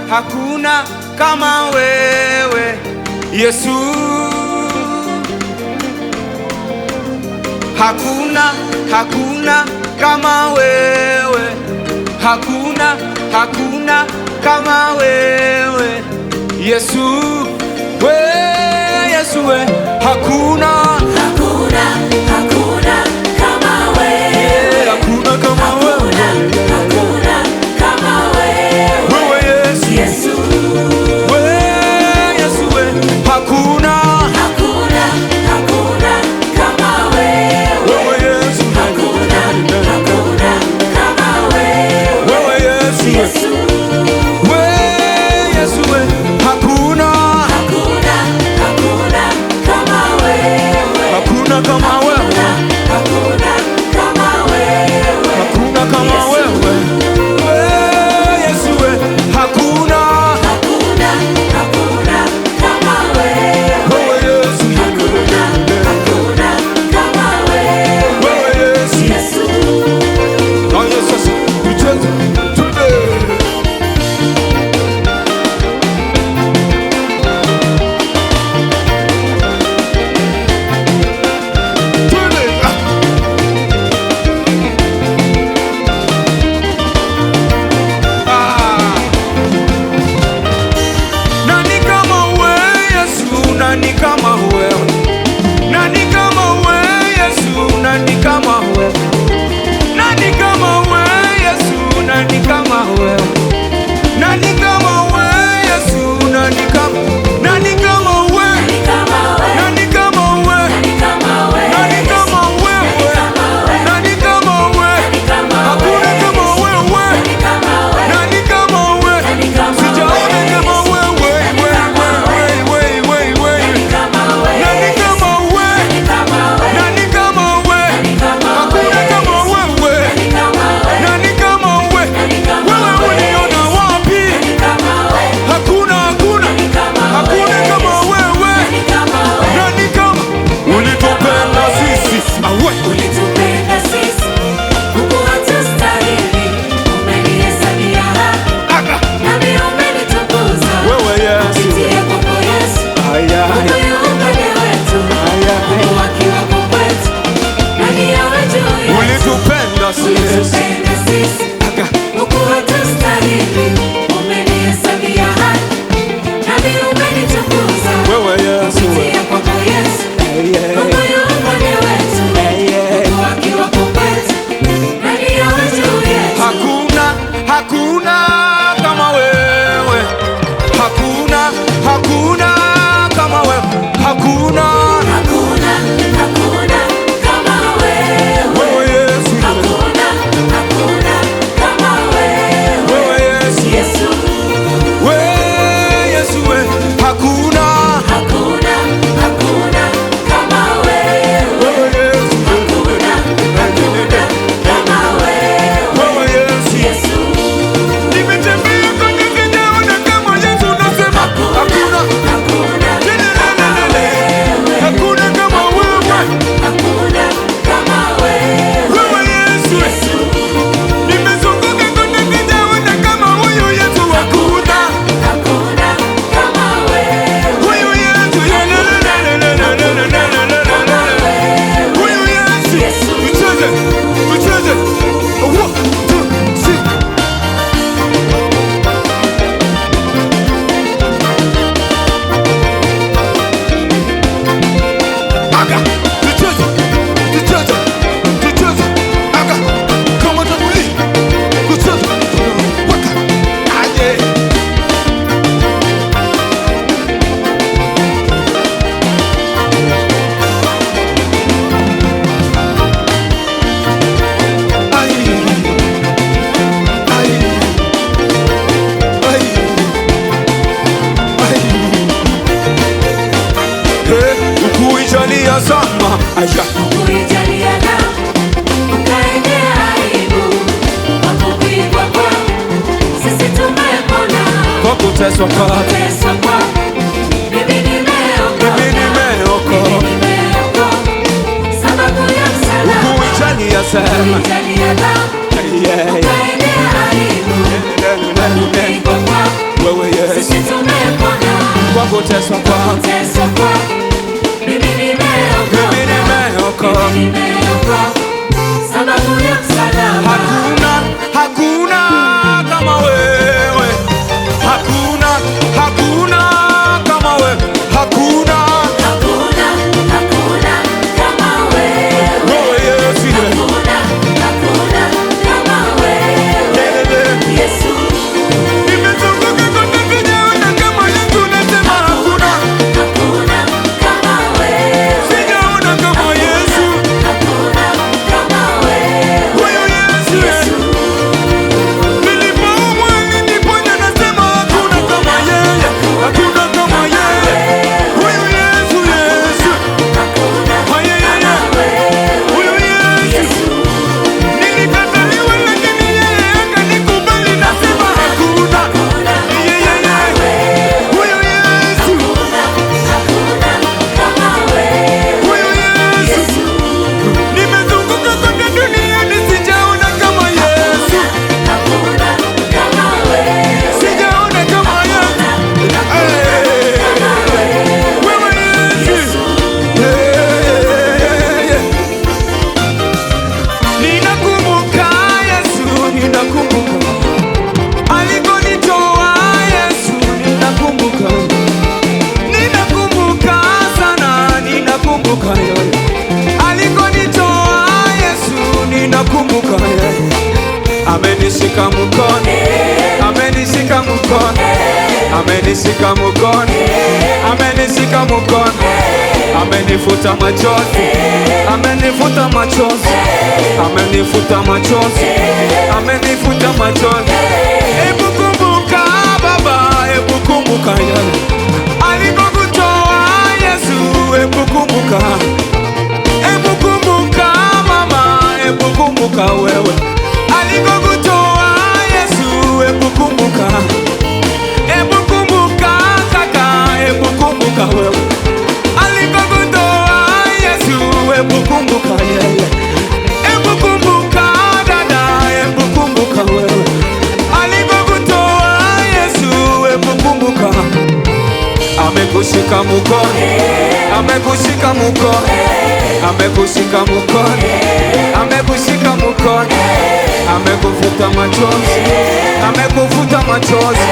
hakuna kama wewe Yesu. Hakuna kama wewe, hakuna kama wewe Yesu. Yesu hakuna kama wewe, hakuna kama wewe, kama wewe Yesu. Yesu. Yesu hakuna kama wewe, Yesu. hakuna kama wewe Yesu. Yesu. Yesu hakuna kama wewe, hakuna kama wewe, hakuna kama wewe Yesu. Hakuna kama wewe, Yesu. kama wewe Yesu. Yesu. Yesu tucheze tude. Nani kama wewe Yesu, nani kama wewe, nani kama wewe Yesu, nani kama wewe, nani kama wewe Yesu, nani kama wewe, nani kama wewe Yesu, nani kama wewe, nani kama wewe, nani kama wewe, nani kama wewe, nani kama wewe, hakuna kama wewe, nani kama wewe, sijaona kama wewe, nani kama wewe, nani kama wewe, hakuna kama wewe, nani kama wewe, wewe uniona wapi? Hakuna kama wewe, nani kama ulitupenda sisi, Ulitupenda sisi, hukutustahili, umenihesabia haki, nami umenitukuza. wewe Yesu. Kupitia kwako Yesu, Mungu upande wetu, Mungu akiwako kwetu, nani awe juu yetu? Ulitupenda sisi, Ulitupenda sisi, hukutustahili, umenihesabia haki, nami umenitukuza. wewe Yesu. Kupitia kwako Yesu, Mungu upande wetu, Mungu akiwako kwetu, nani awe juu yetu? Hakuna kama wewe, hakuna kama wewe, hakuna kama wewe, wewe Yesu, hakuna kama wewe wewe Yesu, Yesu. wewe Yesu, hakuna kama wewe, wewe Yesu, hakuna kama wewe wewe Yesu. Yesu. Nimetembea kwenye sijaona kama Yesu, nasema hakuna hakuna kama wewe, Hakuna kama wewe wewe Yesu. Yesu. Nimezunguka kwenye sijaona kama huyu Yesu, hakuna Kama wewe, huyu Yesu, huyu Yesu. Tucheze 1, 2, 3. Aga, tucheze, aga, kama tabuli, tucheze, waka, aje. Ai, ai, ai, ai. Ukuijalia sana, aya. kuijalia damu, ukaendea aibu, kwa kupigwa kwako, sisi tumepona. Kwa kuteswa kwake Kuteswa kwako, mimi nimeokoka. Sababu ya msalaba, ukuijalia sana, kuijalia damu, yeah, yeah. ukaendea aibu, kwa kupigwa kwako, tumepona. Kwa kuteswa kwako Kuteswa kwako, mimi nimeokoka. mimi nimeokoka. Mimi nimeokoka, sababu ya msalaba. Hakuna kama wewe, hakuna kama wewe, hakuna Kama wewe. wewe Yesu, Hakuna kama wewe. Yesu. nimezunguka kote sijaona kama Yesu, nasema hakuna Kama wewe. sijaona kama Yesu, Kama wewe. huyu Yesu, nilipoumwa niliponya, nasema hakuna kama yeye, hakuna kama yeye, huyu Yesu, huyu Yesu, nilikataliwa lakini yeye akanikubali, nasema hakuna yeye, huyu Yesu, huyu Yesu, nimezunguka kote duniani sijaona kama Yesu, sijaona kama Yesu, wewe Yesu, ninakumbuka Yesu, ninakumbuka alikonitoa Yesu, ninakumbuka sana, ninakumbuka alikonitoa Yesu, ninakumbuka amenishika mkono, amenishika mkono, amenishika mkono, amenishika mkono, amenifuta machozi, amenifuta machozi, amenifuta machozi, amenifuta machozi. Hebu kumbuka Baba, hebu kumbuka yale alikokutoa Yesu, hebu kumbuka, hebu kumbuka Mama, hebu kumbuka wewe alikokutoa Yesu, hebu kumbuka, hebu kumbuka kaka, hebu kumbuka wewe alikokutoa Yesu, hebu kumbuka yeye, hebu kumbuka dada, hebu kumbuka wewe alikokutoa Yesu, hebu kumbuka, amekushika mkono, amekushika mkono, amekushika mkono, amekushika mkono, amekufuta machozi, amekufuta machozi,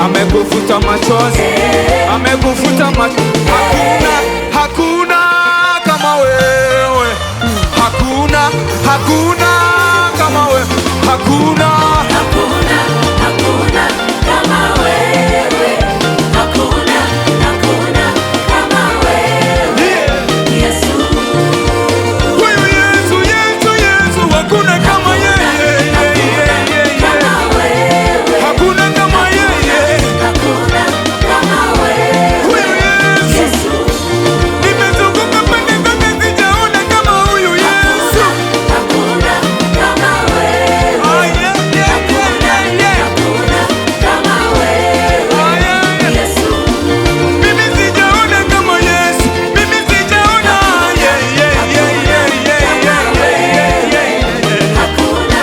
amekufuta machozi, amekufuta machozi. Hakuna kama wewe, hakuna kama wewe, hakuna Kama wewe. Hakuna kama wewe. Yesu. huyu Yesu, hakuna kama yeye, Kama wewe. hakuna kama yeye, Kama wewe. huyu Yesu, nimezunguka pande zote sijaona kama huyu Yesu. Hakuna kama wewe. Kama wewe. Yesu. Mimi sijaona kama Yesu, mimi sijaona Hakuna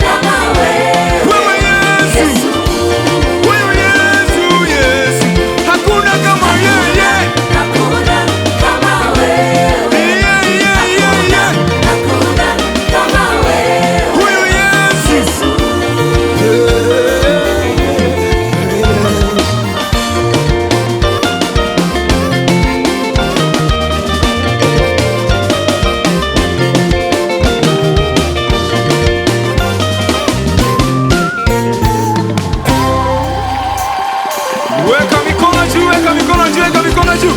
kama wewe. wewe Yesu, huyu Yesu, hakuna kama yeye, Hakuna kama wewe. Hakuna kama wewe. huyu Yesu. Weka mikono juu, weka mikono juu, weka mikono juu.